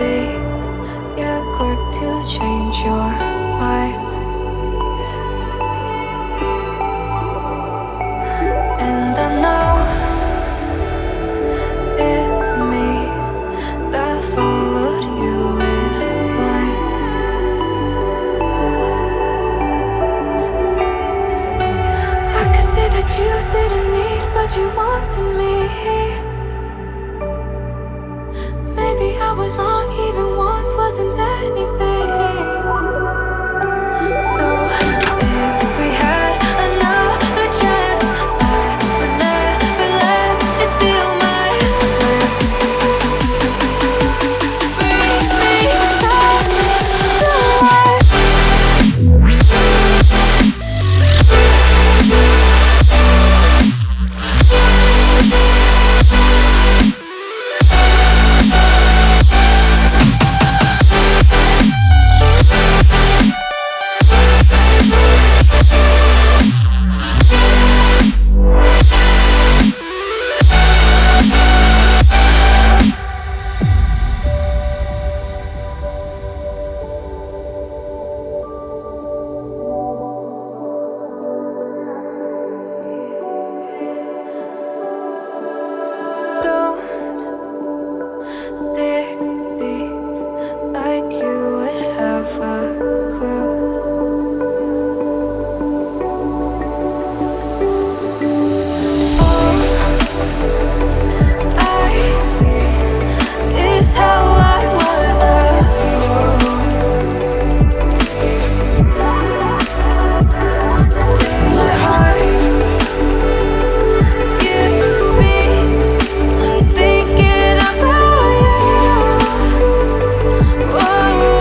be, yeah, quick to change your mind. And I know it's me that followed you in blind. I could say that you didn't need, but you wanted me. Maybe I was wrong, even want wasn't anything. So if we had another chance, I would never let you steal my lips. Bring me back to life. Don't dig deep like you would have a clue. All I see is how I was a fool to see my heart skip beats thinking about you. Whoa.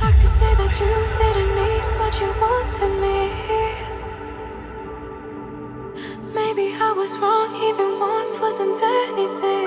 I could say that you didn't need, but you wanted me. Maybe I was wrong, even want wasn't anything.